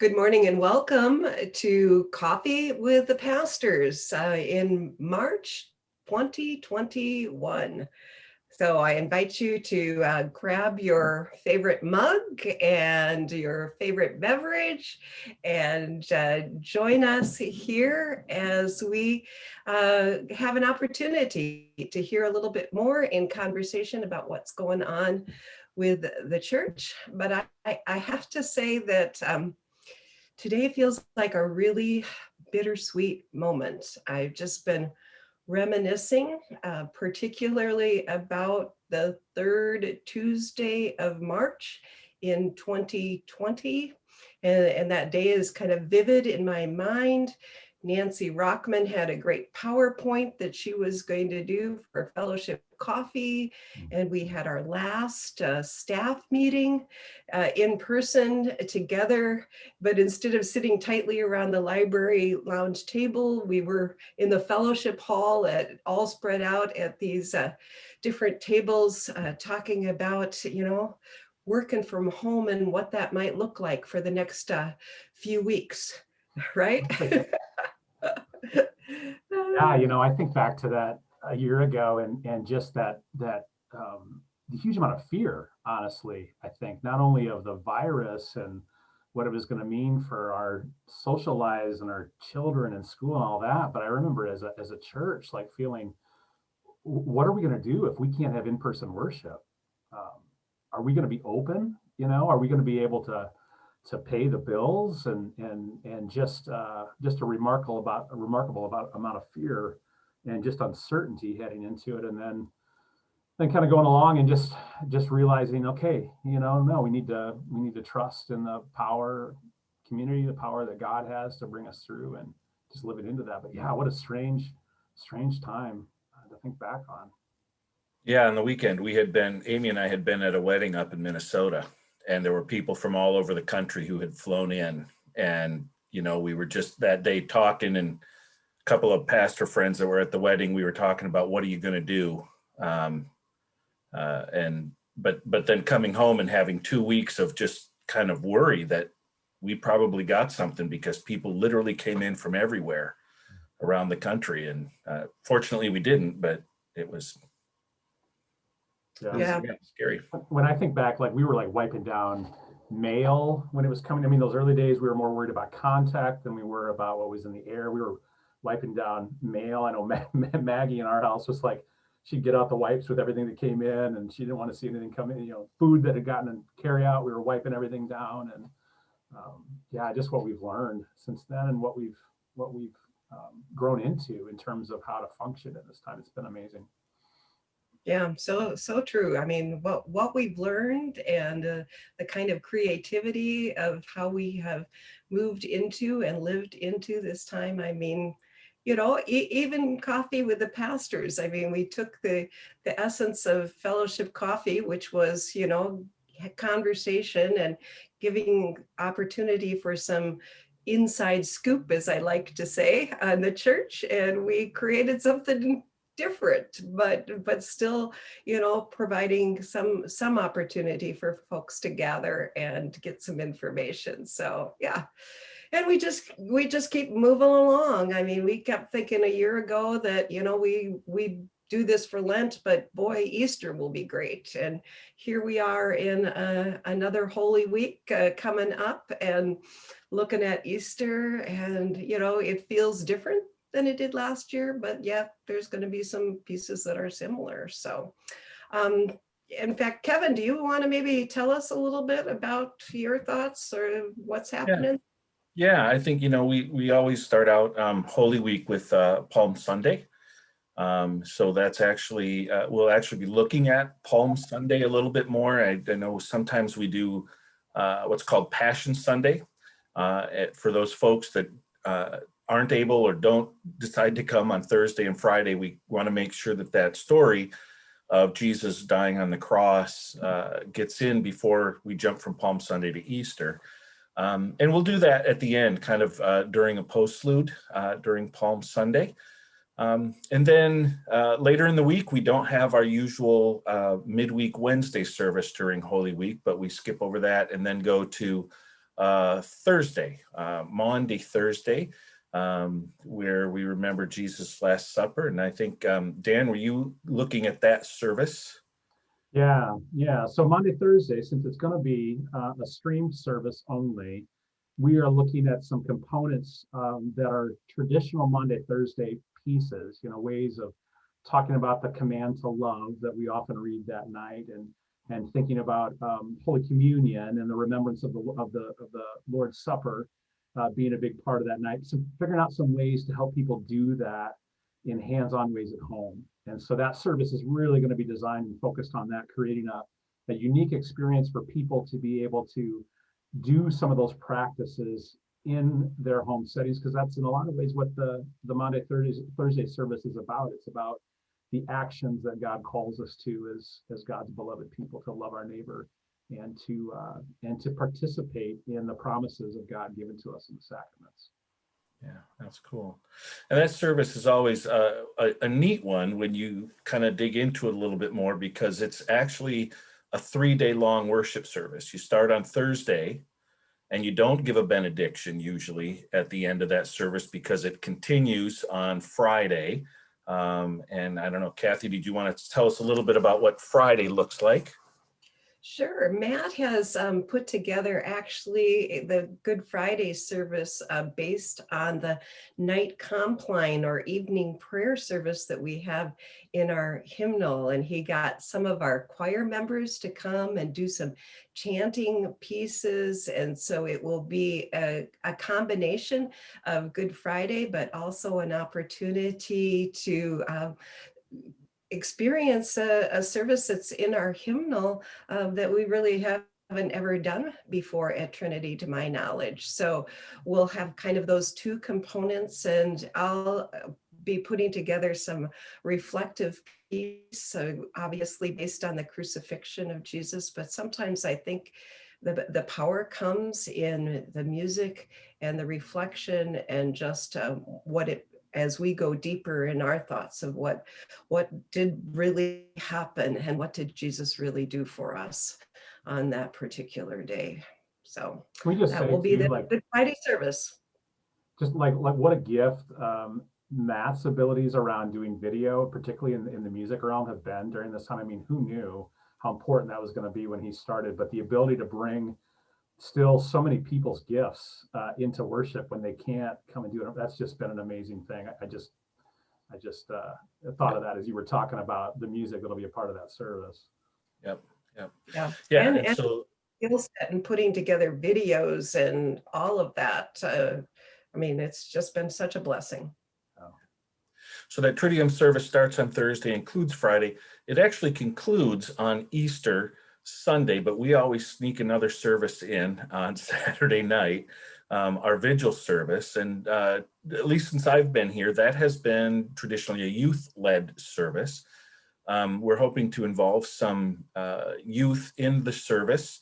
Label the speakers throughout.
Speaker 1: Good morning and welcome to Coffee with the Pastors in March 2021. So I invite you to grab your favorite mug and your favorite beverage and join us here as we have an opportunity to hear a little bit more in conversation about what's going on with the church. But I have to say that today feels like a really bittersweet moment. I've just been reminiscing, particularly about the third Tuesday of March in 2020. And that day is kind of vivid in my mind. Nancy Rockman had a great PowerPoint that she was going to do for Fellowship Coffee. And we had our last staff meeting in person together. But instead of sitting tightly around the library lounge table, we were in the fellowship hall all spread out at these different tables talking about, working from home and what that might look like for the next few weeks, right?
Speaker 2: Yeah, I think back to that a year ago and just that the huge amount of fear, honestly, I think, not only of the virus and what it was going to mean for our social lives and our children in school and all that, but I remember as a church, like feeling, what are we going to do if we can't have in-person worship? Are we going to be open? Are we going to be able to pay the bills and just a remarkable amount of fear and just uncertainty heading into it, and then kind of going along and just realizing, okay, no, we need to trust in the power the power that God has to bring us through and just living into that. But yeah, what a strange time to think back on.
Speaker 3: Yeah, on the weekend Amy and I had been at a wedding up in Minnesota, and there were people from all over the country who had flown in, and we were just that day talking, and a couple of pastor friends that were at the wedding, we were talking about what are you going to do, but then coming home and having 2 weeks of just kind of worry that we probably got something, because people literally came in from everywhere around the country, and fortunately we didn't, but it was scary.
Speaker 2: When I think back, like we were like wiping down mail when it was coming. I mean, those early days, we were more worried about contact than we were about what was in the air. We were wiping down mail. I know Maggie in our house was like, she'd get out the wipes with everything that came in, and she didn't want to see anything come in, food that had gotten in carry out. We were wiping everything down, and just what we've learned since then and what we've grown into in terms of how to function at this time. It's been amazing.
Speaker 1: Yeah, so true. I mean, what we've learned and the kind of creativity of how we have moved into and lived into this time. I mean, even Coffee with the Pastors. I mean, we took the essence of Fellowship Coffee, which was, conversation and giving opportunity for some inside scoop, as I like to say, on the church, and we created something different, but still, providing some opportunity for folks to gather and get some information. So yeah. And we just keep moving along. I mean, we kept thinking a year ago that, we do this for Lent, but boy, Easter will be great. And here we are in another Holy Week coming up and looking at Easter, and, it feels different than it did last year, but yeah, there's going to be some pieces that are similar. So, in fact, Kevin, do you want to maybe tell us a little bit about your thoughts or what's happening?
Speaker 3: Yeah, I think, we always start out Holy Week with Palm Sunday. So that's actually, we'll actually be looking at Palm Sunday a little bit more. I know sometimes we do what's called Passion Sunday for those folks that aren't able or don't decide to come on Thursday and Friday. We want to make sure that story of Jesus dying on the cross gets in before we jump from Palm Sunday to Easter. And we'll do that at the end, kind of during a postlude during Palm Sunday. And then later in the week, we don't have our usual midweek Wednesday service during Holy Week, but we skip over that and then go to Thursday, Maundy Thursday, where we remember Jesus' Last Supper. And I think, Dan, were you looking at that service?
Speaker 2: Yeah, yeah. So Monday, Thursday, since it's going to be a streamed service only, we are looking at some components that are traditional Monday, Thursday pieces, ways of talking about the command to love that we often read that night, and thinking about Holy Communion and the remembrance of the Lord's Supper being a big part of that night. So figuring out some ways to help people do that in hands-on ways at home. And so that service is really going to be designed and focused on that, creating a unique experience for people to be able to do some of those practices in their home settings, because that's in a lot of ways what the Monday, Thursday service is about. It's about the actions that God calls us to as God's beloved people, to love our neighbor and to participate in the promises of God given to us in the sacraments.
Speaker 3: Yeah, that's cool. And that service is always a neat one when you kind of dig into it a little bit more, because it's actually a 3-day long worship service. You start on Thursday, and you don't give a benediction usually at the end of that service, because it continues on Friday. And I don't know, Kathy, did you want to tell us a little bit about what Friday looks like?
Speaker 1: Sure. Matt has put together actually the Good Friday service based on the night compline or evening prayer service that we have in our hymnal. And he got some of our choir members to come and do some chanting pieces. And so it will be a combination of Good Friday, but also an opportunity to experience a service that's in our hymnal that we really haven't ever done before at Trinity, to my knowledge. So we'll have kind of those two components, and I'll be putting together some reflective piece, so obviously based on the crucifixion of Jesus, but sometimes I think the power comes in the music and the reflection, and just what it, as we go deeper in our thoughts of what did really happen and what did Jesus really do for us on that particular day. So
Speaker 2: Can we just
Speaker 1: that
Speaker 2: say
Speaker 1: will be
Speaker 2: too,
Speaker 1: the
Speaker 2: like,
Speaker 1: Good Friday service.
Speaker 2: just like what a gift Matt's abilities around doing video, particularly in the music realm, have been during this time. I mean, who knew how important that was going to be when he started? But the ability to bring still so many people's gifts into worship when they can't come and do it, that's just been an amazing thing. I just thought of that as you were talking about the music that'll be a part of that service.
Speaker 3: Yep.
Speaker 1: Yeah.
Speaker 3: Yeah.
Speaker 1: And
Speaker 3: And so
Speaker 1: skill set and putting together videos and all of that. I mean, it's just been such a blessing.
Speaker 3: So that Triduum service starts on Thursday, includes Friday. It actually concludes on Easter Sunday, but we always sneak another service in on Saturday night, our vigil service. And at least since I've been here, that has been traditionally a youth-led service. We're hoping to involve some youth in the service.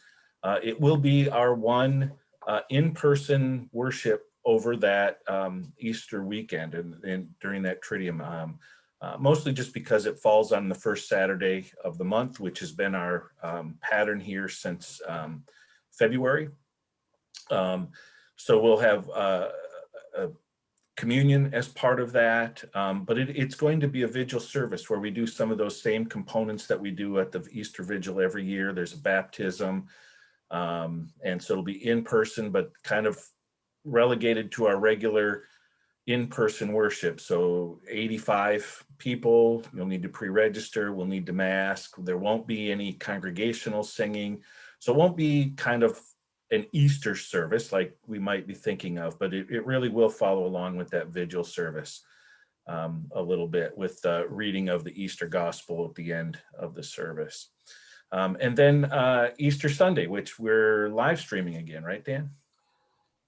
Speaker 3: It will be our one in-person worship over that Easter weekend and during that Triduum, mostly just because it falls on the first Saturday of the month, which has been our pattern here since February. So we'll have a communion as part of that, but it's going to be a vigil service where we do some of those same components that we do at the Easter Vigil every year. There's a baptism, and so it'll be in person, but kind of relegated to our regular in-person worship. So 85 people, you'll need to pre-register, we'll need to mask, there won't be any congregational singing. So it won't be kind of an Easter service like we might be thinking of, but it really will follow along with that vigil service a little bit, with the reading of the Easter Gospel at the end of the service. And then Easter Sunday, which we're live streaming again, right, Dan?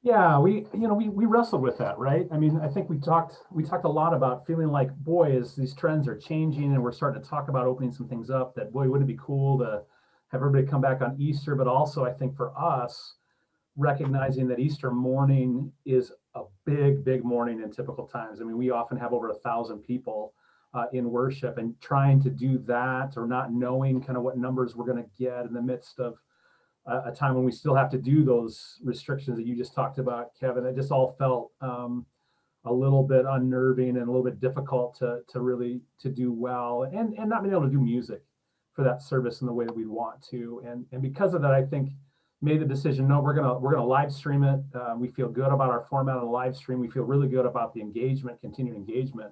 Speaker 2: Yeah, we wrestled with that, right? I mean, I think we talked a lot about feeling like, boy, as these trends are changing and we're starting to talk about opening some things up, that boy, wouldn't it be cool to have everybody come back on Easter, but also I think for us, recognizing that Easter morning is a big morning in typical times. I mean, we often have over 1,000 people in worship, and trying to do that, or not knowing kind of what numbers we're going to get in the midst of a time when we still have to do those restrictions that you just talked about, Kevin. It just all felt a little bit unnerving and a little bit difficult to really to do well, and not being able to do music for that service in the way that we'd want to. And because of that, I think made the decision, no, we're gonna live stream it. We feel good about our format of the live stream. We feel really good about the engagement, continued engagement.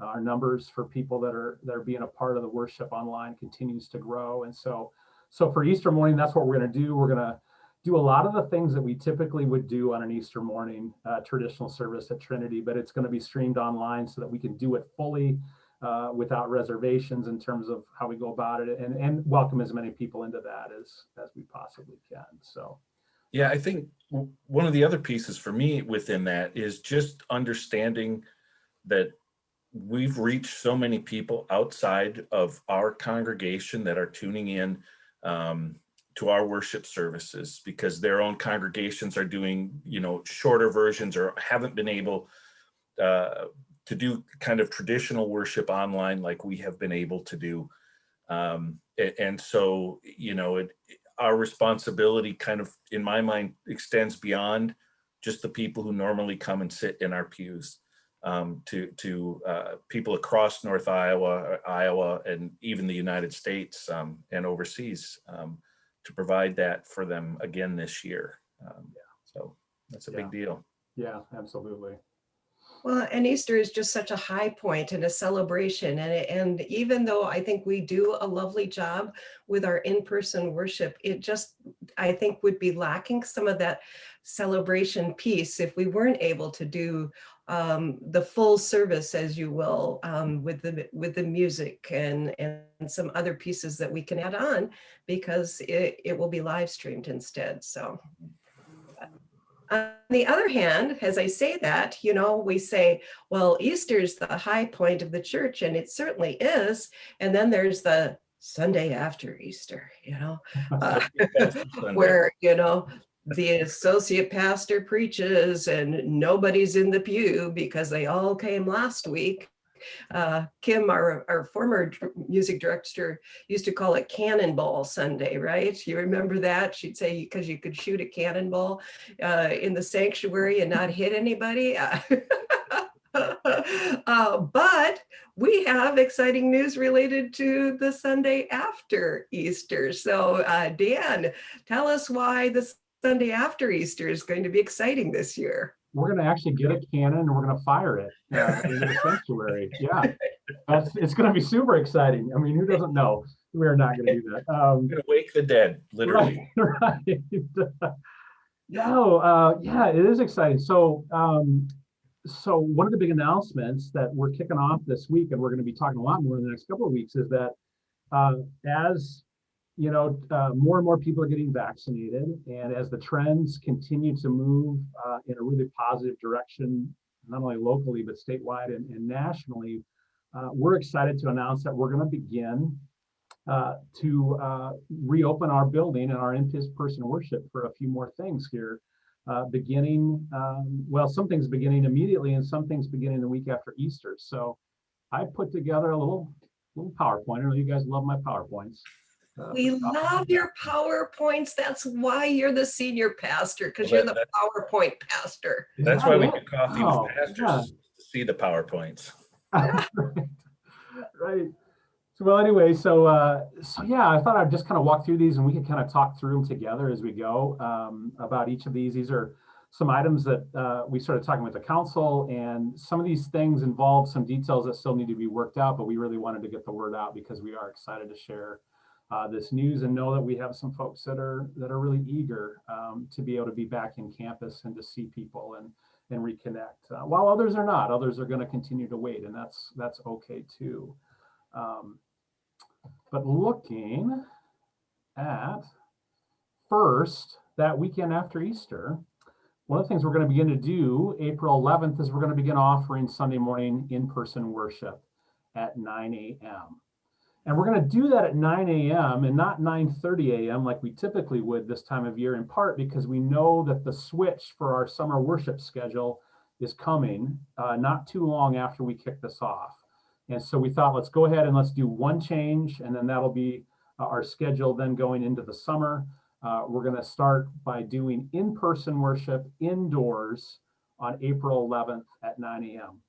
Speaker 2: Our numbers for people that are being a part of the worship online continues to grow. And so for Easter morning, that's what we're gonna do. We're gonna do a lot of the things that we typically would do on an Easter morning traditional service at Trinity, but it's going to be streamed online so that we can do it fully without reservations in terms of how we go about it, and welcome as many people into that as we possibly can. So,
Speaker 3: yeah, I think one of the other pieces for me within that is just understanding that we've reached so many people outside of our congregation that are tuning in to our worship services because their own congregations are doing, shorter versions or haven't been able to do kind of traditional worship online like we have been able to do. And so, our responsibility kind of, in my mind, extends beyond just the people who normally come and sit in our pews, to people across North Iowa, and even the United States and overseas, to provide that for them again this year. So that's a big deal.
Speaker 2: Yeah, absolutely.
Speaker 1: Well, and Easter is just such a high point and a celebration. And even though I think we do a lovely job with our in-person worship, it just, I think, would be lacking some of that celebration piece if we weren't able to do the full service, as you will, with the music and some other pieces that we can add on, because it will be live streamed instead. So. On the other hand, as I say that, we say, well, Easter is the high point of the church, and it certainly is. And then there's the Sunday after Easter, where, the associate pastor preaches and nobody's in the pew because they all came last week. Kim, our former music director, used to call it Cannonball Sunday, right? You remember that? She'd say, because you could shoot a cannonball in the sanctuary and not hit anybody. But we have exciting news related to the Sunday after Easter. So Dan, tell us why the Sunday after Easter is going to be exciting this year.
Speaker 2: We're going to actually get a cannon and we're going to fire it into the sanctuary. Yeah, it's going to be super exciting. I mean, who doesn't know? We're not going to do that.
Speaker 3: We're going to wake the dead, literally.
Speaker 2: Right. No, yeah, it is exciting. So one of the big announcements that we're kicking off this week, and we're going to be talking a lot more in the next couple of weeks, is that as more and more people are getting vaccinated, and as the trends continue to move in a really positive direction, not only locally, but statewide and nationally, we're excited to announce that we're going to begin to reopen our building and our in-person worship for a few more things here, beginning, some things beginning immediately and some things beginning the week after Easter. So I put together a little PowerPoint. I know you guys love my PowerPoints.
Speaker 1: We love your PowerPoints. That's why you're the senior pastor, because you're the PowerPoint pastor.
Speaker 3: That's why we get coffee with pastors, to see the PowerPoints.
Speaker 2: Right. So, well, anyway, so yeah, I thought I'd just kind of walk through these and we could kind of talk through them together as we go about each of these. These are some items that we started talking with the council, and some of these things involve some details that still need to be worked out, but we really wanted to get the word out because we are excited to share this news and know that we have some folks that are really eager to be able to be back in campus and to see people and reconnect. While others are not, others are going to continue to wait, and that's okay too. But looking at first that weekend after Easter, one of the things we're going to begin to do April 11th is we're going to begin offering Sunday morning in-person worship at 9 a.m. And we're going to do that at 9 a.m. and not 9:30 a.m. like we typically would this time of year, in part because we know that the switch for our summer worship schedule is coming not too long after we kick this off. And so we thought, let's go ahead and let's do one change, and then that'll be our schedule then going into the summer. We're going to start by doing in-person worship indoors on April 11th at 9 a.m.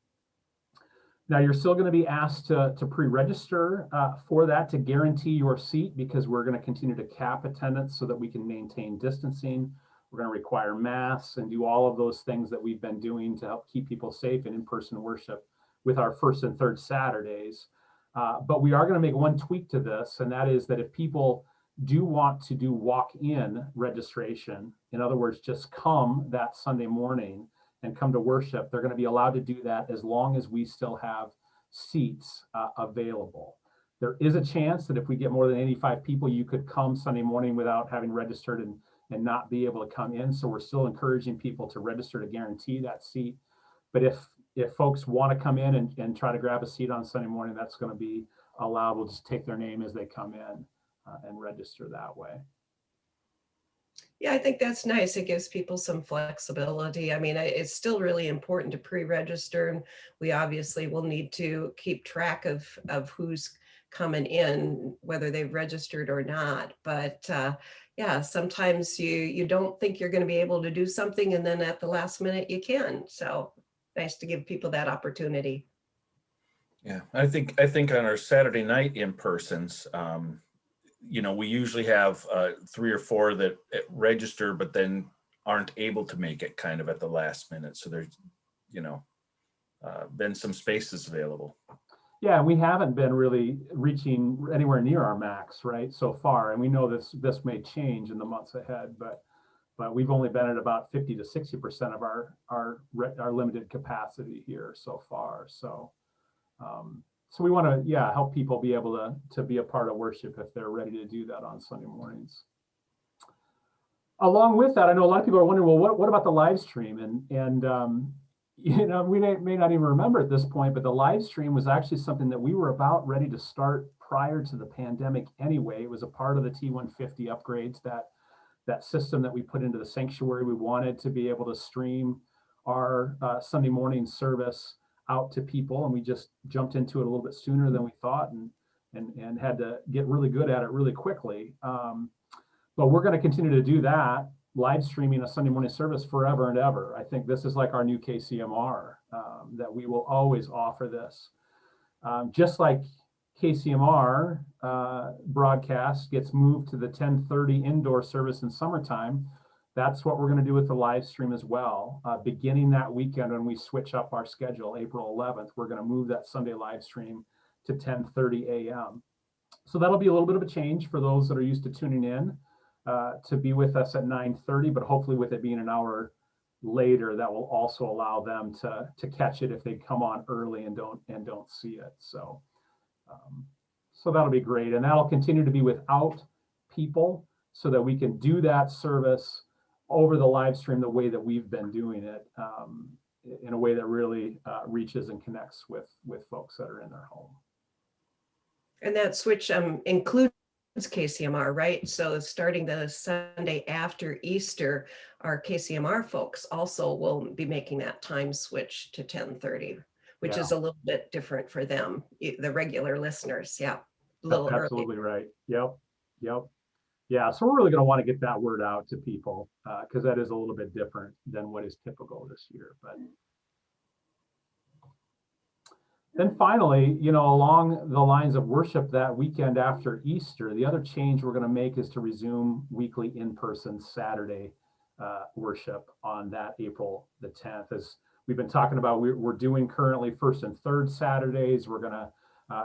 Speaker 2: Now, you're still going to be asked to pre-register for that to guarantee your seat, because we're going to continue to cap attendance so that we can maintain distancing. We're going to require masks and do all of those things that we've been doing to help keep people safe in in-person worship with our first and third Saturdays. But we are going to make one tweak to this, and that is that if people do want to do walk-in registration, in other words, just come that Sunday morning and come to worship, they're going to be allowed to do that as long as we still have seats available. There is a chance that if we get more than 85 people, you could come Sunday morning without having registered and not be able to come in. So we're still encouraging people to register to guarantee that seat. But if folks want to come in and try to grab a seat on Sunday morning, that's going to be allowed. We'll just take their name as they come in and register that way.
Speaker 1: Yeah, I think that's nice. It gives people some flexibility. I mean, it's still really important to pre-register, and we obviously will need to keep track of who's coming in, whether they've registered or not. But yeah, sometimes you don't think you're going to be able to do something, and then at the last minute you can. So nice to give people that opportunity.
Speaker 3: Yeah, I think on our Saturday night in-persons, we usually have 3 or 4 that register, but then aren't able to make it kind of at the last minute. So there's, been some spaces available.
Speaker 2: Yeah, we haven't been really reaching anywhere near our max, right, so far. And we know this may change in the months ahead, but we've only been at about 50 to 60% of our limited capacity here so far. So we want to, help people be able to be a part of worship if they're ready to do that on Sunday mornings. Along with that, I know a lot of people are wondering, well, what about the live stream? And we may not even remember at this point, but the live stream was actually something that we were about ready to start prior to the pandemic anyway. It was a part of the T150 upgrades, that system that we put into the sanctuary. We wanted to be able to stream our Sunday morning service out to people, and we just jumped into it a little bit sooner than we thought, and had to get really good at it really quickly. But we're going to continue to do that, live streaming a Sunday morning service forever and ever. I think this is like our new KCMR, that we will always offer this. Just like KCMR broadcast gets moved to the 10:30 indoor service in summertime, that's what we're going to do with the live stream as well. Beginning that weekend when we switch up our schedule, April 11th, we're going to move that Sunday live stream to 10:30 a.m. So that'll be a little bit of a change for those that are used to tuning in to be with us at 9:30, but hopefully with it being an hour later, that will also allow them to catch it if they come on early and don't see it. So that'll be great, and that'll continue to be without people, so that we can do that service over the live stream the way that we've been doing it, in a way that really reaches and connects with folks that are in their home.
Speaker 1: And that switch includes KCMR, right? So starting the Sunday after Easter, our KCMR folks also will be making that time switch to 10:30, which is a little bit different for them, the regular listeners. Yeah, a little early.
Speaker 2: Absolutely right. Yep. Yeah, so we're really going to want to get that word out to people, because that is a little bit different than what is typical this year. But then finally, along the lines of worship that weekend after Easter, the other change we're going to make is to resume weekly in-person Saturday worship on that April the 10th. As we've been talking about, we're doing currently first and third Saturdays. We're going to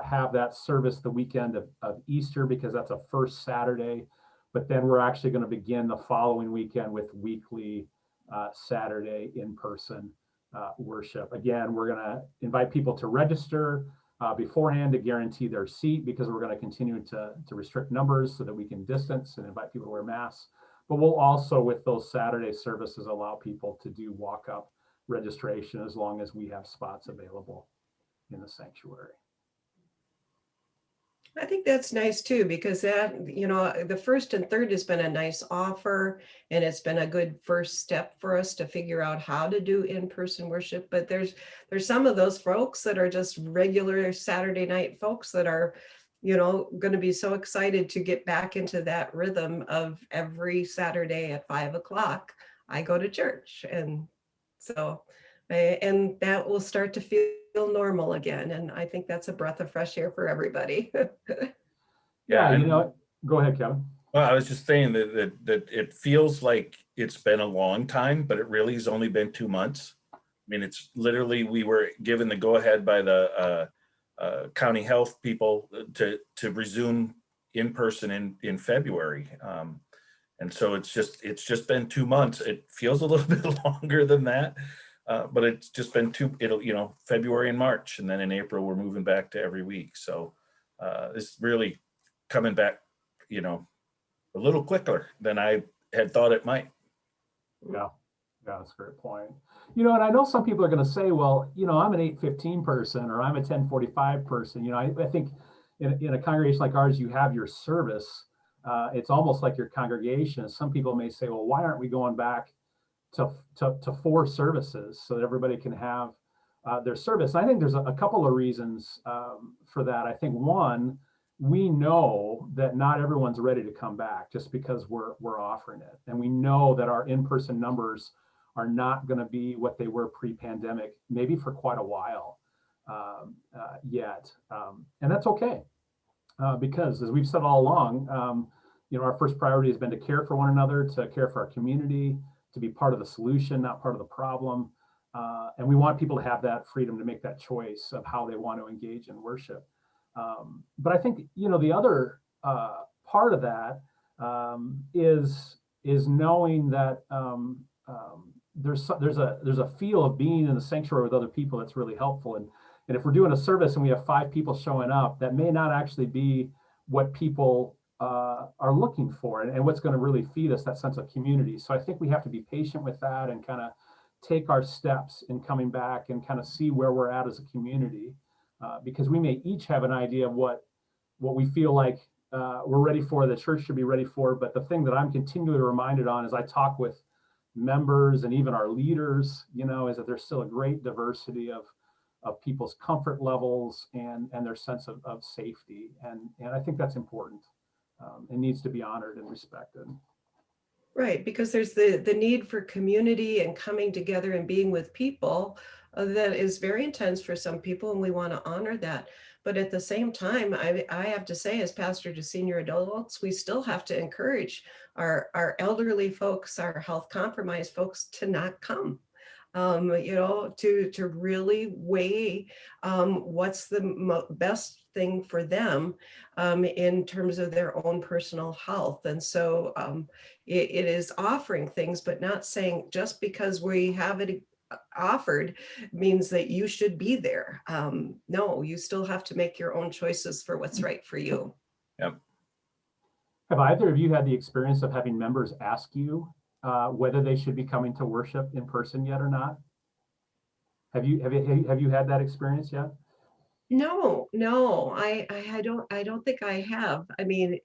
Speaker 2: have that service the weekend of Easter, because that's a first Saturday. But then we're actually going to begin the following weekend with weekly Saturday in-person worship. Again, we're going to invite people to register beforehand to guarantee their seat, because we're going to continue to restrict numbers so that we can distance and invite people to wear masks. But we'll also, with those Saturday services, allow people to do walk-up registration as long as we have spots available in the sanctuary.
Speaker 1: I think that's nice too, because that, the first and third has been a nice offer, and it's been a good first step for us to figure out how to do in-person worship. But there's some of those folks that are just regular Saturday night folks that are going to be so excited to get back into that rhythm of every Saturday at 5 o'clock, I go to church. And so, and that will start to feel normal again. And I think that's a breath of fresh air for everybody.
Speaker 2: Yeah,
Speaker 3: And
Speaker 2: go ahead, Kevin.
Speaker 3: well, I was just saying that it feels like it's been a long time, but it really has only been 2 months. I mean, it's literally, we were given the go ahead by the county health people to resume in person in February. And so it's just been 2 months. It feels a little bit longer than that, but it's just been February and March, and then in April we're moving back to every week. So it's really coming back, a little quicker than I had thought it might.
Speaker 2: Yeah, that's a great point. And I know some people are going to say, well, I'm an 8:15 person, or I'm a 10:45 person. I think in a congregation like ours, you have your service. It's almost like your congregation. Some people may say, well, why aren't we going back to 4 services so that everybody can have their service? And I think there's a couple of reasons for that. I think one, we know that not everyone's ready to come back just because we're offering it. And we know that our in-person numbers are not going to be what they were pre-pandemic, maybe for quite a while yet. And that's okay. Because as we've said all along, our first priority has been to care for one another, to care for our community, to be part of the solution, not part of the problem. And we want people to have that freedom to make that choice of how they want to engage in worship. But I think, the other part of that is knowing that there's a feel of being in the sanctuary with other people that's really helpful. And if we're doing a service and we have 5 people showing up, that may not actually be what people are looking for, and what's going to really feed us that sense of community. So I think we have to be patient with that and kind of take our steps in coming back and kind of see where we're at as a community. Because we may each have an idea of what we feel like we're ready for, the church should be ready for. But the thing that I'm continually reminded on as I talk with members and even our leaders, is that there's still a great diversity of people's comfort levels and their sense of safety. And I think that's important. It needs to be honored and respected.
Speaker 1: Right, because there's the need for community and coming together and being with people that is very intense for some people, and we want to honor that. But at the same time, I have to say, as pastor to senior adults, we still have to encourage our elderly folks, our health compromised folks to not come. To really weigh what's the best thing for them in terms of their own personal health. And so it is offering things, but not saying just because we have it offered means that you should be there. No, you still have to make your own choices for what's right for you.
Speaker 3: Yep.
Speaker 2: Have either of you had the experience of having members ask you whether they should be coming to worship in person yet or not? Have you had that experience yet?
Speaker 1: No, I don't think I have. I mean,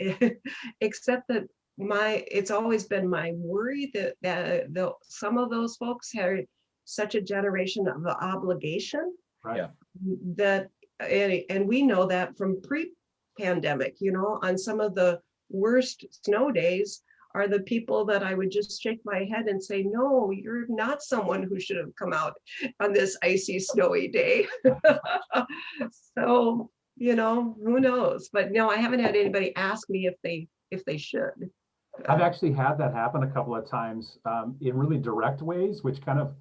Speaker 1: except that it's always been my worry that some of those folks had such a generation of obligation.
Speaker 2: Right.
Speaker 3: Yeah.
Speaker 1: That, and we know that from pre-pandemic, on some of the worst snow days are the people that I would just shake my head and say, no, you're not someone who should have come out on this icy, snowy day. So, who knows? But no, I haven't had anybody ask me if they should.
Speaker 2: I've actually had that happen a couple of times in really direct ways, which kind of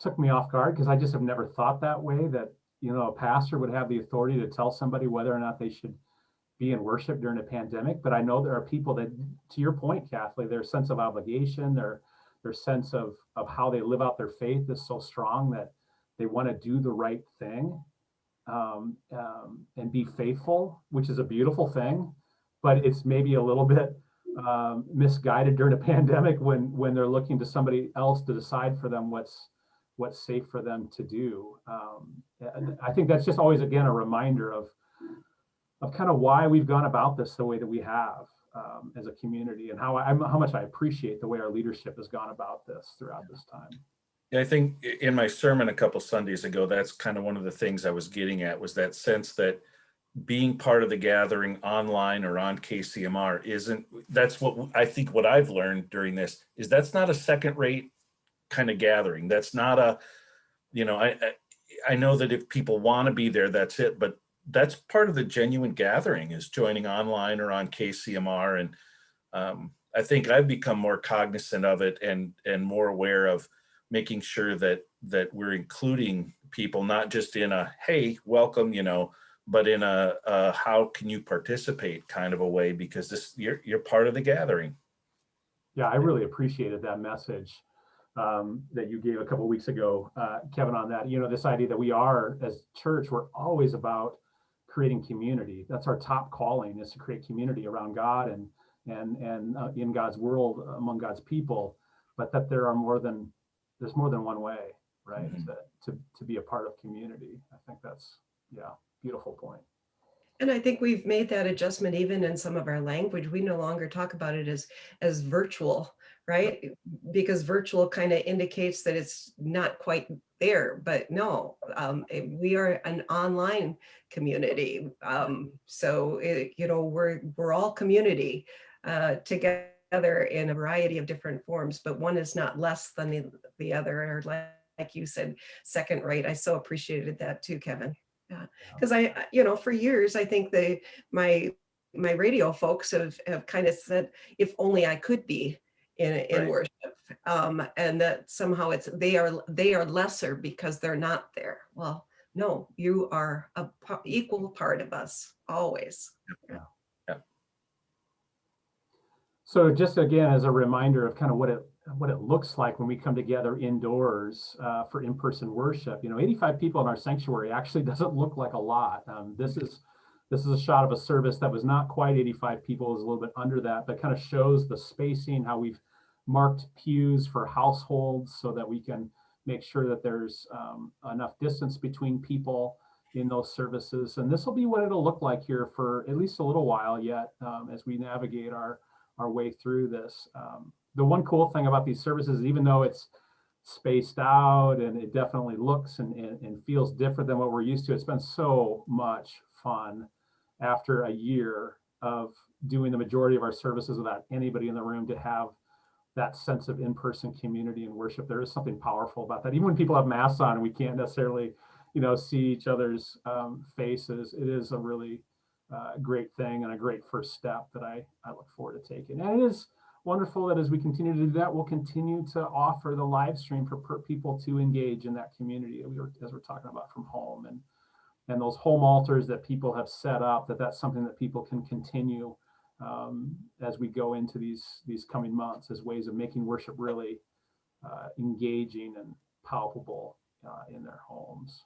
Speaker 2: took me off guard because I just have never thought that way, that, a pastor would have the authority to tell somebody whether or not they should be in worship during a pandemic. But I know there are people that, to your point, Kathleen, their sense of obligation, their sense of how they live out their faith is so strong that they want to do the right thing and be faithful, which is a beautiful thing. But it's maybe a little bit misguided during a pandemic when they're looking to somebody else to decide for them what's safe for them to do. I think that's just always, again, a reminder of kind of why we've gone about this the way that we have as a community, and how much I appreciate the way our leadership has gone about this throughout this time.
Speaker 3: Yeah, I think in my sermon a couple Sundays ago, that's kind of one of the things I was getting at, was that sense that being part of the gathering online or on KCMR that's what I think what I've learned during this is that's not a second rate kind of gathering. That's not a, I know that if people want to be there, that's it, but that's part of the genuine gathering is joining online or on KCMR. And I think I've become more cognizant of it and more aware of making sure that we're including people, not just in a, hey, welcome, but in a how can you participate kind of a way, because you're part of the gathering.
Speaker 2: Yeah, I really appreciated that message that you gave a couple of weeks ago, Kevin, on that. This idea that we are, as church, we're always about creating community. That's our top calling, is to create community around God and in God's world, among God's people. But that there's more than one way, right? Mm-hmm. to be a part of community. I think that's, beautiful point.
Speaker 1: And I think we've made that adjustment even in some of our language. We no longer talk about it as virtual, right? Because virtual kind of indicates that it's not quite there, but no, we are an online community. So, we're all community together in a variety of different forms, but one is not less than the other, or like you said, second rate. I so appreciated that too, Kevin. Because for years, I think my radio folks have kind of said, if only I could be in right. worship, and that somehow they are lesser because they're not there. Well, no, you are a equal part of us always.
Speaker 3: Yeah.
Speaker 2: So just again, as a reminder of kind of what it looks like when we come together indoors for in-person worship, 85 people in our sanctuary actually doesn't look like a lot. This is a shot of a service that was not quite 85 people, it was a little bit under that, but kind of shows the spacing, how we've marked pews for households so that we can make sure that there's enough distance between people in those services. And this will be what it'll look like here for at least a little while yet, as we navigate our way through this. The one cool thing about these services, even though it's spaced out and it definitely looks and feels different than what we're used to, it's been so much fun after a year of doing the majority of our services without anybody in the room to have that sense of in-person community and worship. There is something powerful about that. Even when people have masks on and we can't necessarily, see each other's faces, it is a really great thing and a great first step that I look forward to taking. And it is wonderful that as we continue to do that, we'll continue to offer the live stream for people to engage in that community as we're talking about from home, and those home altars that people have set up, that's something that people can continue as we go into these coming months as ways of making worship really engaging and palpable in their homes.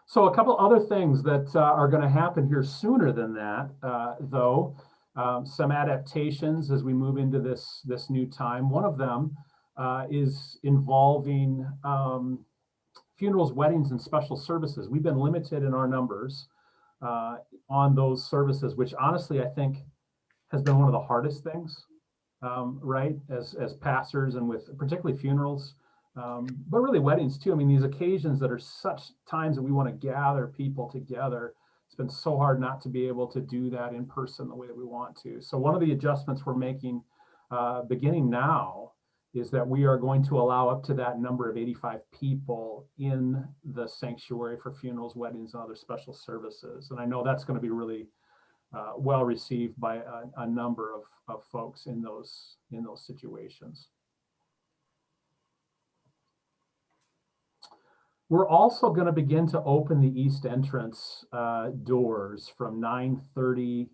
Speaker 2: So a couple other things that are going to happen here sooner than that, though, some adaptations as we move into this new time. One of them is involving funerals, weddings, and special services. We've been limited in our numbers on those services, which honestly I think has been one of the hardest things, right, as pastors, and with particularly funerals. But really weddings too. I mean, these occasions that are such times that we want to gather people together. It's been so hard not to be able to do that in person the way that we want to. So one of the adjustments we're making beginning now is that we are going to allow up to that number of 85 people in the sanctuary for funerals, weddings, and other special services. And I know that's going to be really well received by a number of folks in those situations. We're also going to begin to open the east entrance doors from 9:30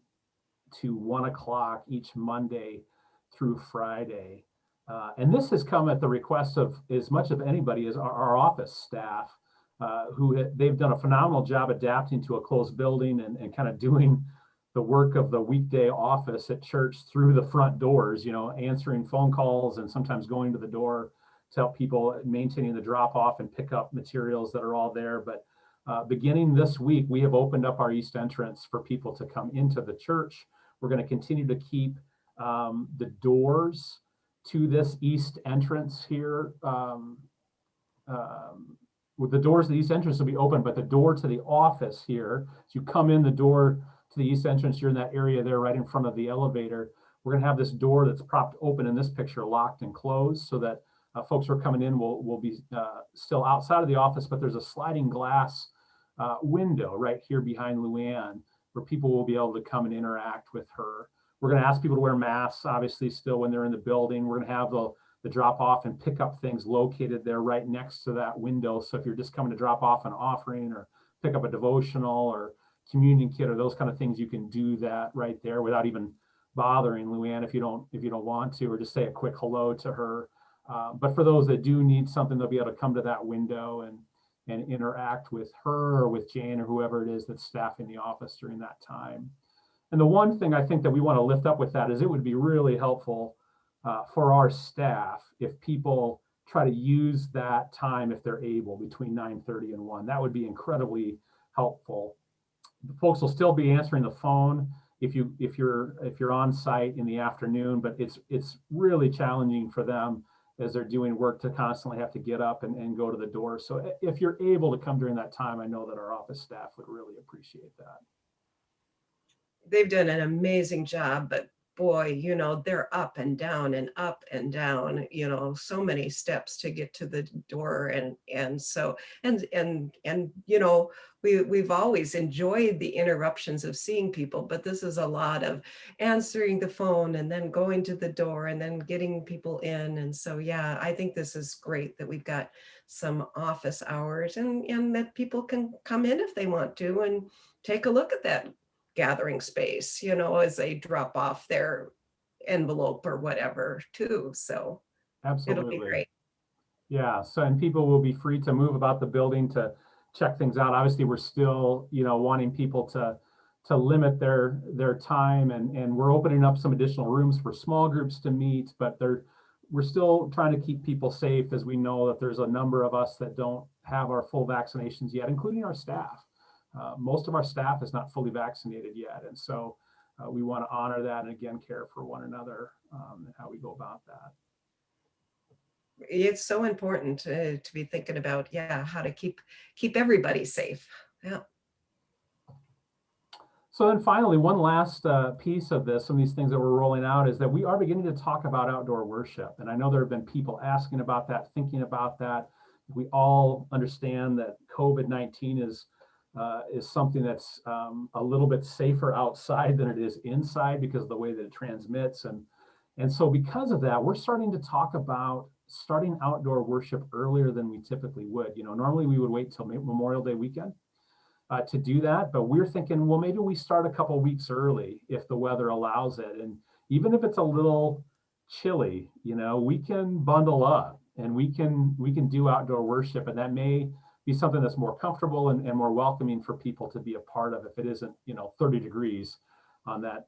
Speaker 2: to 1 o'clock each Monday through Friday. And this has come at the request of as much of anybody as our office staff, they've done a phenomenal job adapting to a closed building and kind of doing the work of the weekday office at church through the front doors, answering phone calls and sometimes going to the door to help people maintaining the drop off and pick up materials that are all there. But beginning this week, we have opened up our east entrance for people to come into the church. We're going to continue to keep the doors to this east entrance here with the doors to the east entrance will be open, but the door to the office here, as you come in the door to the east entrance, you're in that area there right in front of the elevator. We're going to have this door that's propped open in this picture, locked and closed, so that folks who are coming in will be still outside of the office, but there's a sliding glass window right here behind Luann where people will be able to come and interact with her. We're going to ask people to wear masks, obviously, still when they're in the building. We're going to have the drop off and pick up things located there right next to that window. So if you're just coming to drop off an offering or pick up a devotional or communion kit or those kind of things, you can do that right there without even bothering Luann if you don't want to, or just say a quick hello to her. But for those that do need something, they'll be able to come to that window and interact with her or with Jane or whoever it is that's staffing the office during that time. And the one thing I think that we want to lift up with that is it would be really helpful for our staff if people try to use that time if they're able between 9:30 and 1. That would be incredibly helpful. The folks will still be answering the phone if you're on site in the afternoon, but it's really challenging for them as they're doing work to constantly have to get up and go to the door. So if you're able to come during that time, I know that our office staff would really appreciate that.
Speaker 1: They've done an amazing job, but boy, they're up and down and up and down, so many steps to get to the door. And so, we've always enjoyed the interruptions of seeing people, but this is a lot of answering the phone and then going to the door and then getting people in. And so, yeah, I think this is great that we've got some office hours and that people can come in if they want to and take a look at that gathering space, as they drop off their envelope or whatever too. So
Speaker 2: Absolutely.
Speaker 1: It'll be great.
Speaker 2: Yeah. So, and people will be free to move about the building to check things out. Obviously, we're still, wanting people to limit their time, and we're opening up some additional rooms for small groups to meet, but we're still trying to keep people safe, as we know that there's a number of us that don't have our full vaccinations yet, including our staff. Most of our staff is not fully vaccinated yet. And so we want to honor that and again, care for one another and how we go about that.
Speaker 1: It's so important to be thinking about, how to keep everybody safe. Yeah.
Speaker 2: So then finally, one last piece of this, some of these things that we're rolling out, is that we are beginning to talk about outdoor worship. And I know there have been people asking about that, thinking about that. We all understand that COVID-19 is something that's a little bit safer outside than it is inside because of the way that it transmits. And so because of that, we're starting to talk about starting outdoor worship earlier than we typically would. Normally we would wait till Memorial Day weekend to do that, but we're thinking, well, maybe we start a couple weeks early if the weather allows it. And even if it's a little chilly, we can bundle up and we can do outdoor worship, and that may be something that's more comfortable and more welcoming for people to be a part of if it isn't 30 degrees on that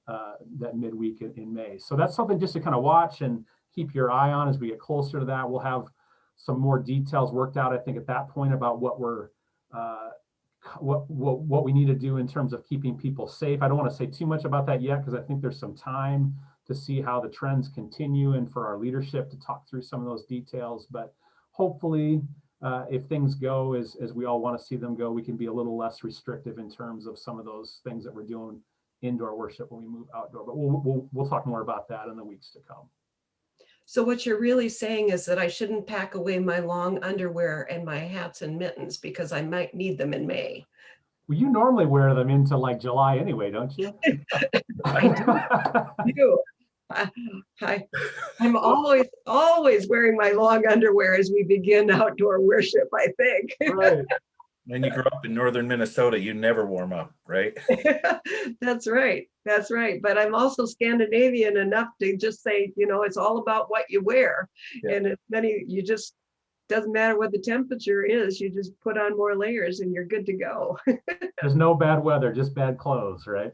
Speaker 2: midweek in May. So that's something just to kind of watch and keep your eye on as we get closer to that. We'll have some more details worked out, I think, at that point about what we need to do in terms of keeping people safe. I don't want to say too much about that yet because I think there's some time to see how the trends continue and for our leadership to talk through some of those details. But hopefully, if things go as we all want to see them go, we can be a little less restrictive in terms of some of those things that we're doing indoor worship when we move outdoor. But we'll talk more about that in the weeks to come.
Speaker 1: So what you're really saying is that I shouldn't pack away my long underwear and my hats and mittens because I might need them in May.
Speaker 2: Well, you normally wear them into like July anyway, don't you?
Speaker 1: I do. I'm always wearing my long underwear as we begin outdoor worship, I think.
Speaker 2: Right.
Speaker 3: When you grow up in northern Minnesota, you never warm up, right?
Speaker 1: That's right. But I'm also Scandinavian enough to just say, it's all about what you wear. Yeah. And doesn't matter what the temperature is, you just put on more layers and you're good to go.
Speaker 2: There's no bad weather, just bad clothes, right?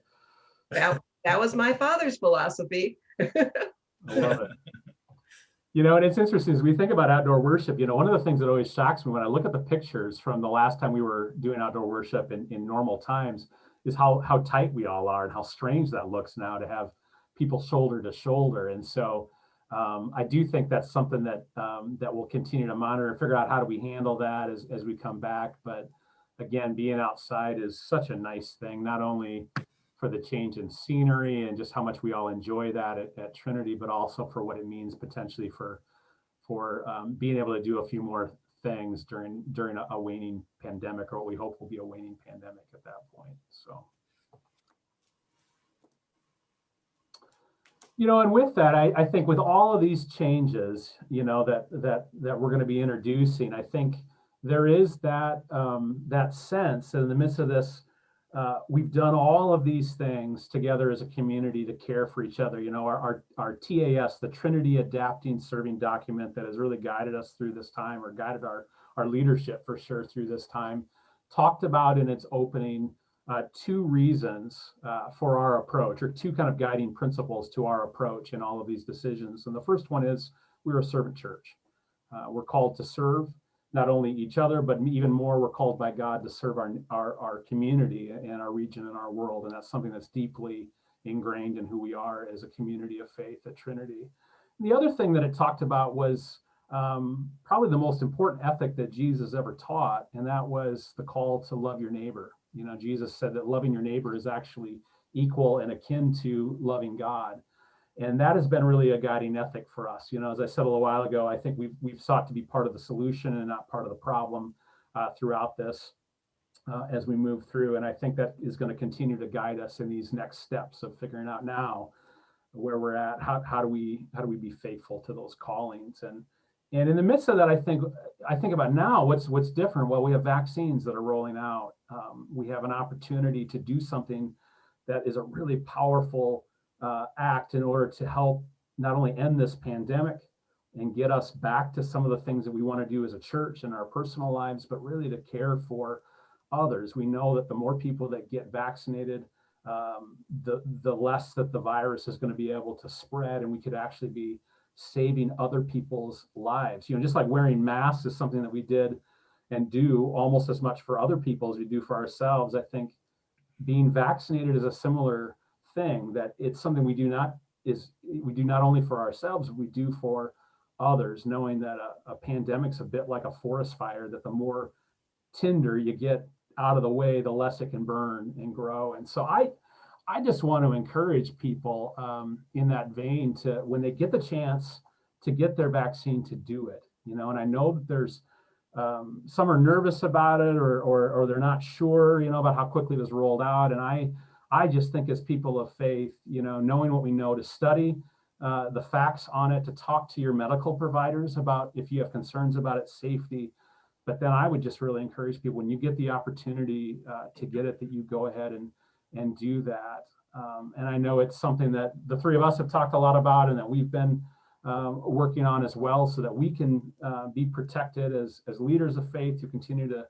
Speaker 1: That was my father's philosophy.
Speaker 2: I love it. And it's interesting as we think about outdoor worship, one of the things that always shocks me when I look at the pictures from the last time we were doing outdoor worship in normal times is how tight we all are and how strange that looks now to have people shoulder to shoulder. And so I do think that's something that that we'll continue to monitor and figure out how do we handle that as we come back. But again, being outside is such a nice thing, not only for the change in scenery and just how much we all enjoy that at Trinity, but also for what it means potentially for being able to do a few more things during a waning pandemic, or what we hope will be a waning pandemic at that point. So, you know, and with that, I think with all of these changes, you know, that we're going to be introducing, I think there is that that sense in the midst of this. We've done all of these things together as a community to care for each other. You know, our TAS, the Trinity Adapting Serving document that has really guided us through this time, or guided our leadership for sure through this time, talked about in its opening two reasons for our approach, or two kind of guiding principles to our approach in all of these decisions. And the first one is we're a servant church. We're called to serve not only each other, but even more, we're called by God to serve our community and our region and our world. And that's something that's deeply ingrained in who we are as a community of faith at Trinity. And the other thing that it talked about was probably the most important ethic that Jesus ever taught, and that was the call to love your neighbor. You know, Jesus said that loving your neighbor is actually equal and akin to loving God. And that has been really a guiding ethic for us. You know, as I said a little while ago, I think we've sought to be part of the solution and not part of the problem throughout this as we move through. And I think that is going to continue to guide us in these next steps of figuring out now where we're at. How do we be faithful to those callings? And in the midst of that, I think about now what's different. Well, we have vaccines that are rolling out. We have an opportunity to do something that is a really powerful act in order to help not only end this pandemic and get us back to some of the things that we want to do as a church in our personal lives, but really to care for others. We know that the more people that get vaccinated, the less that the virus is going to be able to spread, and we could actually be saving other people's lives. You know, just like wearing masks is something that we did and do almost as much for other people as we do for ourselves. I think being vaccinated is a similar thing, that it's something we do not only for ourselves, we do for others, knowing that a pandemic's a bit like a forest fire, that the more tinder you get out of the way, the less it can burn and grow. And so I just want to encourage people in that vein to, when they get the chance to get their vaccine, to do it. You know, and I know that there's some are nervous about it, or they're not sure, you know, about how quickly it was rolled out. And I just think, as people of faith, you know, knowing what we know, to study the facts on it, to talk to your medical providers about if you have concerns about its safety. But then I would just really encourage people, when you get the opportunity to get it, that you go ahead and do that. And I know it's something that the three of us have talked a lot about, and that we've been working on as well, so that we can be protected as leaders of faith, to continue to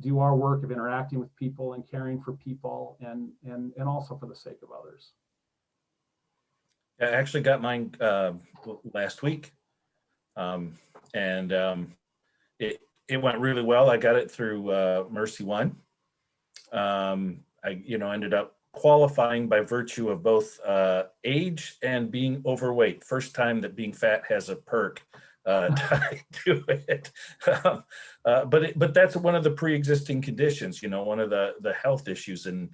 Speaker 2: do our work of interacting with people and caring for people, and also for the sake of others.
Speaker 3: I actually got mine last week, and it went really well. I got it through Mercy One. I ended up qualifying by virtue of both age and being overweight. First time that being fat has a perk tied to it. But that's one of the pre-existing conditions, you know, one of the health issues. And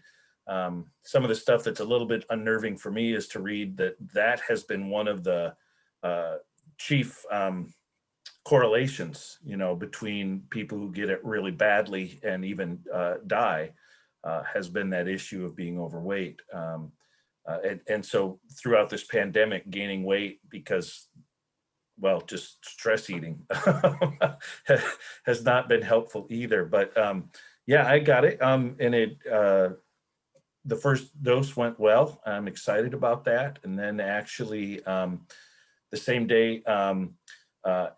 Speaker 3: some of the stuff that's a little bit unnerving for me is to read that has been one of the chief correlations, you know, between people who get it really badly and even die, has been that issue of being overweight. And so throughout this pandemic, gaining weight because, well, just stress eating has not been helpful either. But yeah, I got it. And the first dose went well. I'm excited about that. And then actually the same day,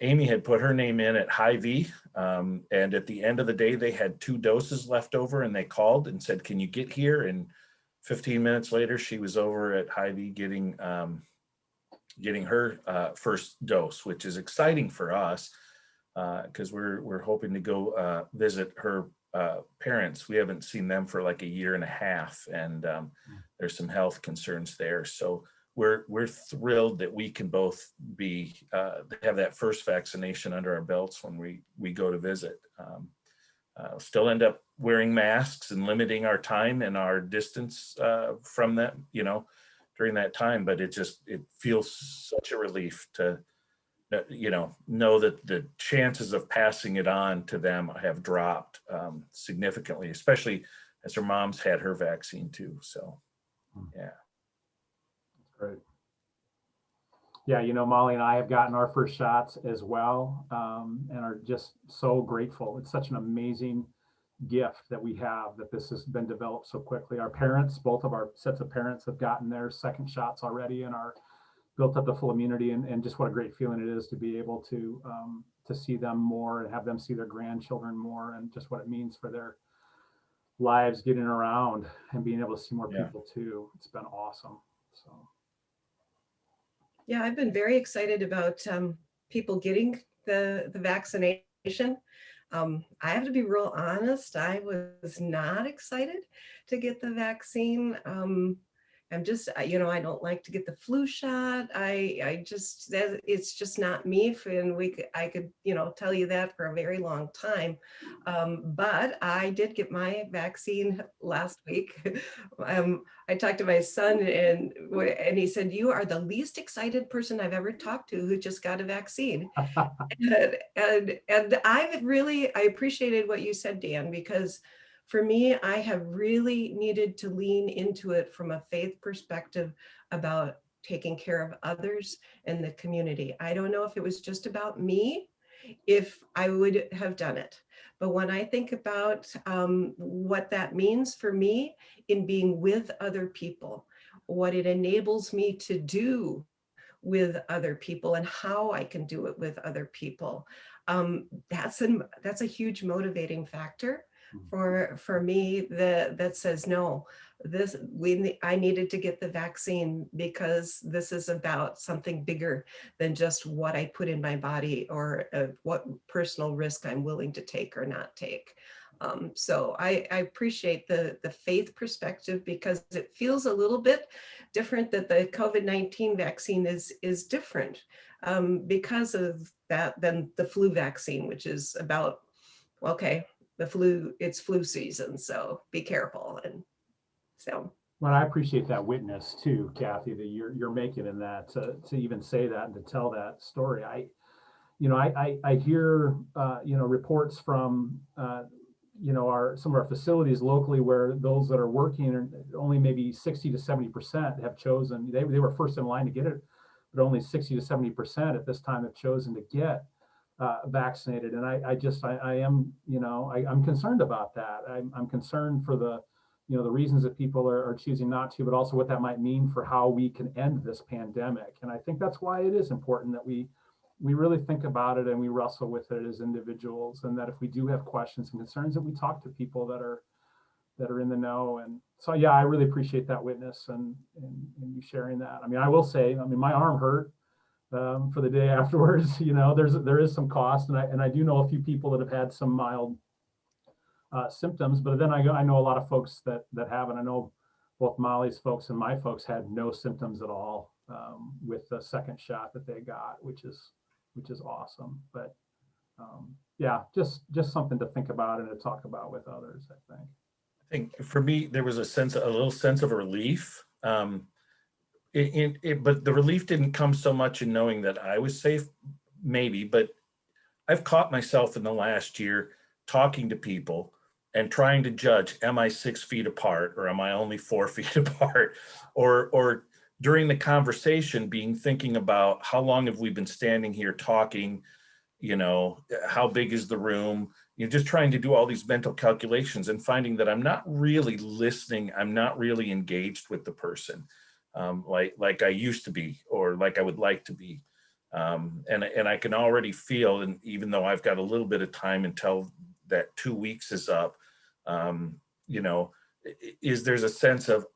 Speaker 3: Amy had put her name in at Hy-Vee, and at the end of the day, they had 2 doses left over, and they called and said, "Can you get here?" And 15 minutes later, she was over at Hy-Vee getting her first dose, which is exciting for us because we're hoping to go visit her parents. We haven't seen them for like a year and a half, and there's some health concerns there. So we're thrilled that we can both be have that first vaccination under our belts when we go to visit. Still end up wearing masks and limiting our time and our distance from them, during that time. But it feels such a relief to, know that the chances of passing it on to them have dropped significantly, especially as her mom's had her vaccine too. So, yeah.
Speaker 2: Great. Yeah, Molly and I have gotten our first shots as well, and are just so grateful. It's such an amazing gift that we have, that this has been developed so quickly. Our parents, both of our sets of parents, have gotten their second shots already and are built up the full immunity, and just what a great feeling it is to be able to see them more and have them see their grandchildren more, and just what it means for their lives getting around and being able to see more people too. It's been awesome. So.
Speaker 1: Yeah, I've been very excited about people getting the vaccination. I have to be real honest, I was not excited to get the vaccine. I'm just, I don't like to get the flu shot. It's just not me. And I could, tell you that for a very long time. But I did get my vaccine last week. I talked to my son and he said, "You are the least excited person I've ever talked to who just got a vaccine." and I appreciated what you said, Dan, because for me, I have really needed to lean into it from a faith perspective about taking care of others and the community. I don't know if it was just about me, if I would have done it. But when I think about what that means for me in being with other people, what it enables me to do with other people and how I can do it with other people, that's a huge motivating factor for me that says, no, I needed to get the vaccine because this is about something bigger than just what I put in my body or what personal risk I'm willing to take or not take. So I appreciate the faith perspective, because it feels a little bit different that the COVID-19 vaccine is different because of that than the flu vaccine, which is about, okay, it's flu season, so be careful. And so.
Speaker 2: Well, I appreciate that witness too, Kathy, that you're making in that, to even say that and to tell that story. I hear reports from some of our facilities locally where those that are working, only maybe 60 to 70% have chosen. They were first in line to get it, but only 60 to 70% at this time have chosen to get vaccinated. And I'm concerned about that. I'm concerned for the reasons that people are choosing not to, but also what that might mean for how we can end this pandemic. And I think that's why it is important that we really think about it and we wrestle with it as individuals, and that if we do have questions and concerns, that we talk to people that are in the know. And so, yeah, I really appreciate that witness and you sharing that. I mean, I will say, my arm hurt for the day afterwards. There is some cost, and I do know a few people that have had some mild symptoms, but then I know a lot of folks that haven't. I know both Molly's folks and my folks had no symptoms at all with the second shot that they got, which is awesome. But yeah, just something to think about and to talk about with others, I think.
Speaker 3: For me, there was a little sense of relief. But the relief didn't come so much in knowing that I was safe, maybe, but I've caught myself in the last year talking to people and trying to judge, am I 6 feet apart or am I only 4 feet apart? Or during the conversation thinking about how long have we been standing here talking, how big is the room? Just trying to do all these mental calculations and finding that I'm not really listening. I'm not really engaged with the person like I used to be, or like I would like to be. And I can already feel, and even though I've got a little bit of time until that 2 weeks is up, there's a sense of,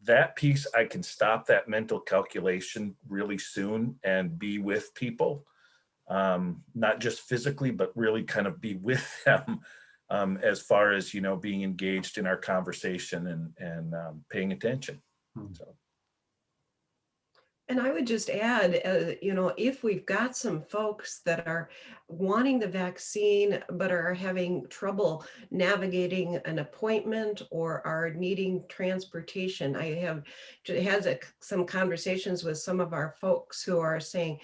Speaker 3: that piece, I can stop that mental calculation really soon and be with people, not just physically, but really kind of be with them as far as, being engaged in our conversation and paying attention. So.
Speaker 1: And I would just add, if we've got some folks that are wanting the vaccine, but are having trouble navigating an appointment or are needing transportation, I have had some conversations with some of our folks who are saying,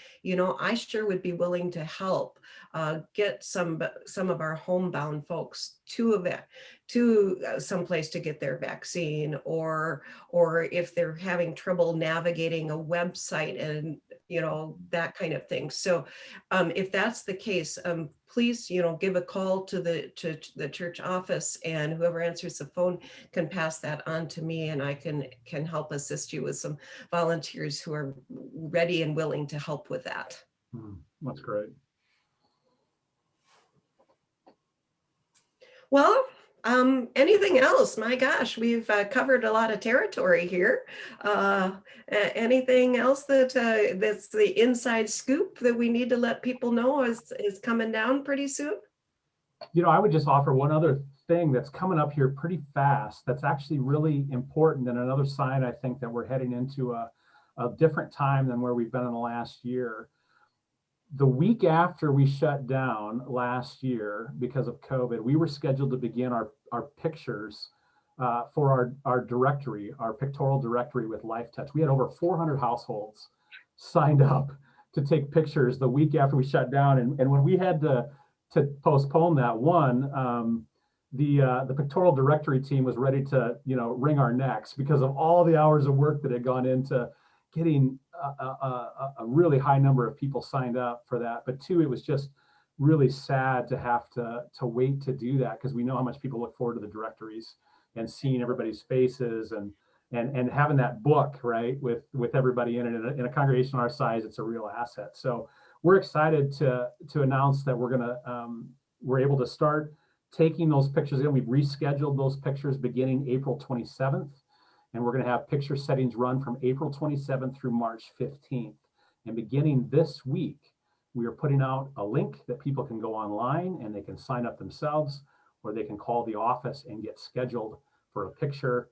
Speaker 1: I sure would be willing to help get some of our homebound folks to someplace to get their vaccine, or if they're having trouble navigating a website and that kind of thing. So if that's the case, please give a call to the church office, and whoever answers the phone can pass that on to me, and I can help assist you with some volunteers who are ready and willing to help with that.
Speaker 2: That's great.
Speaker 1: Well, anything else? My gosh, we've covered a lot of territory here. Anything else that's the inside scoop that we need to let people know is coming down pretty soon?
Speaker 2: I would just offer one other thing that's coming up here pretty fast. That's actually really important, and another sign, I think, that we're heading into a different time than where we've been in the last year. The week after we shut down last year because of COVID, we were scheduled to begin our pictures for our directory, our pictorial directory with Life Touch. We had over 400 households signed up to take pictures the week after we shut down. And when we had to postpone that one, the pictorial directory team was ready to wring our necks because of all the hours of work that had gone into getting a really high number of people signed up for that. But two, it was just really sad to have to wait to do that, because we know how much people look forward to the directories and seeing everybody's faces and having that book, right, with everybody in it. In a congregation our size, it's a real asset. So we're excited to announce that we're able to start taking those pictures in. We've rescheduled those pictures beginning April 27th. And we're going to have picture settings run from April 27th through March 15th. And beginning this week, we are putting out a link that people can go online and they can sign up themselves, or they can call the office and get scheduled for a picture.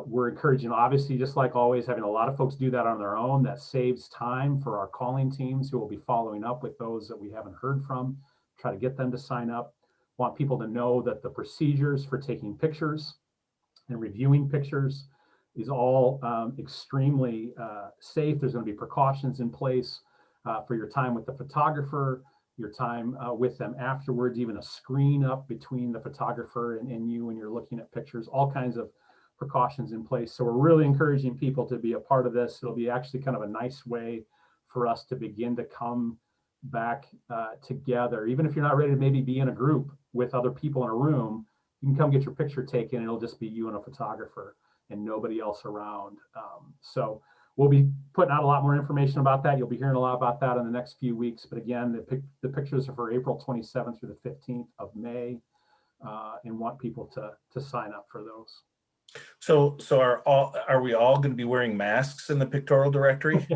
Speaker 2: We're encouraging, obviously, just like always, having a lot of folks do that on their own. That saves time for our calling teams who will be following up with those that we haven't heard from, try to get them to sign up. Want people to know that the procedures for taking pictures and reviewing pictures is all extremely safe. There's going to be precautions in place for your time with the photographer, your time with them afterwards, even a screen up between the photographer and you when you're looking at pictures, all kinds of precautions in place. So we're really encouraging people to be a part of this. It'll be actually kind of a nice way for us to begin to come back together. Even if you're not ready to maybe be in a group with other people in a room, you can come get your picture taken, and it'll just be you and a photographer and nobody else around. So we'll be putting out a lot more information about that. You'll be hearing a lot about that in the next few weeks. But again, the pictures are for April 27th through the 15th of May, and want people to sign up for those.
Speaker 3: So are we all going to be wearing masks in the pictorial directory?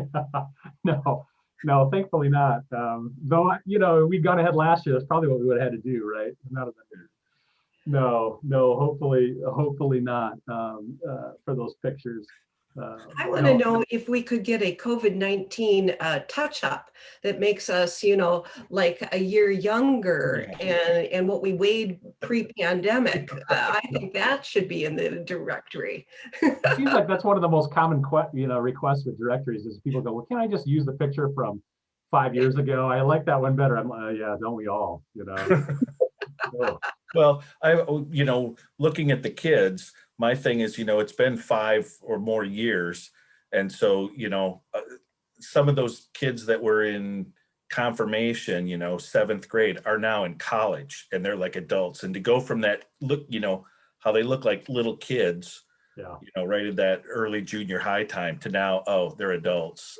Speaker 2: No, thankfully not. Though, we'd gone ahead last year. That's probably what we would have had to do, right? No, hopefully not for those pictures.
Speaker 1: I want to know if we could get a COVID-19 touch-up that makes us, like a year younger and what we weighed pre-pandemic. I think that should be in the directory.
Speaker 2: It seems like that's one of the most common requests with directories is people go, well, can I just use the picture from 5 years ago? I like that one better. I'm like, yeah, don't we all, So.
Speaker 3: Well, looking at the kids, my thing is, it's been 5 or more years. And so, some of those kids that were in confirmation, 7th grade are now in college and they're like adults. And to go from that look, how they look like little kids, right at that early junior high time to now, oh, they're adults.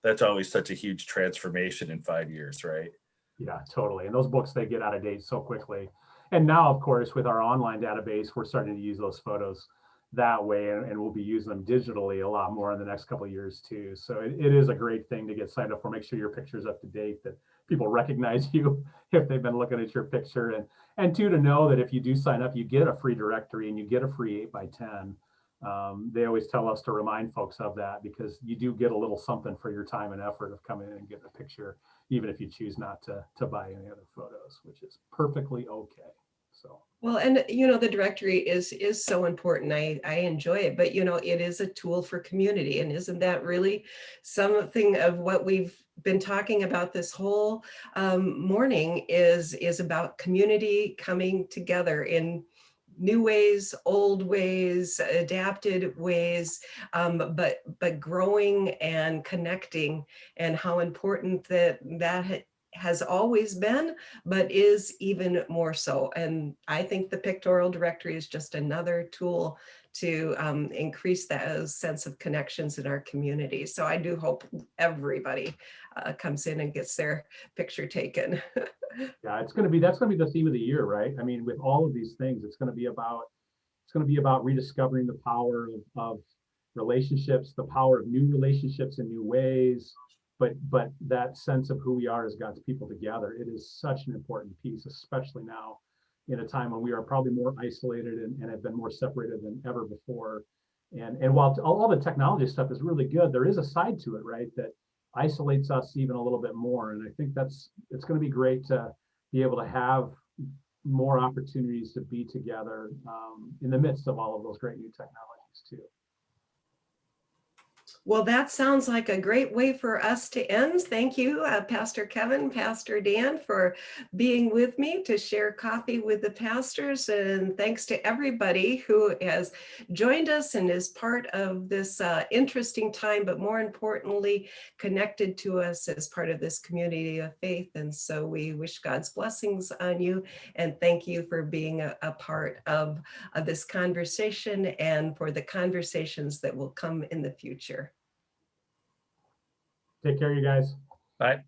Speaker 3: That's always such a huge transformation in 5 years, right?
Speaker 2: Yeah, totally. And those books, they get out of date so quickly. And now, of course, with our online database, we're starting to use those photos that way, and we'll be using them digitally a lot more in the next couple of years too. So it is a great thing to get signed up for. Make sure your picture's up to date, that people recognize you if they've been looking at your picture, and two, to know that if you do sign up, you get a free directory and you get a free 8x10 They always tell us to remind folks of that, because you do get a little something for your time and effort of coming in and getting a picture, even if you choose not to buy any other photos, which is perfectly okay. So.
Speaker 1: Well, and the directory is so important. I enjoy it, but it is a tool for community, and isn't that really something of what we've been talking about this whole morning is about community coming together in new ways, old ways, adapted ways, but growing and connecting, and how important that has always been, but is even more so. And I think the pictorial directory is just another tool to increase that sense of connections in our community. So I do hope everybody comes in and gets their picture taken.
Speaker 2: Yeah, that's going to be the theme of the year, right? I mean, with all of these things, it's going to be about rediscovering the power of relationships, the power of new relationships in new ways, but that sense of who we are as God's people together. It is such an important piece, especially now in a time when we are probably more isolated and have been more separated than ever before. And while all the technology stuff is really good, there is a side to it, right, that isolates us even a little bit more. And I think it's going to be great to be able to have more opportunities to be together in the midst of all of those great new technologies too.
Speaker 1: Well, that sounds like a great way for us to end. Thank you, Pastor Kevin, Pastor Dan, for being with me to share coffee with the pastors. And thanks to everybody who has joined us and is part of this interesting time, but more importantly, connected to us as part of this community of faith. And so we wish God's blessings on you. And thank you for being a part of this conversation and for the conversations that will come in the future.
Speaker 2: Take care, you guys.
Speaker 3: Bye.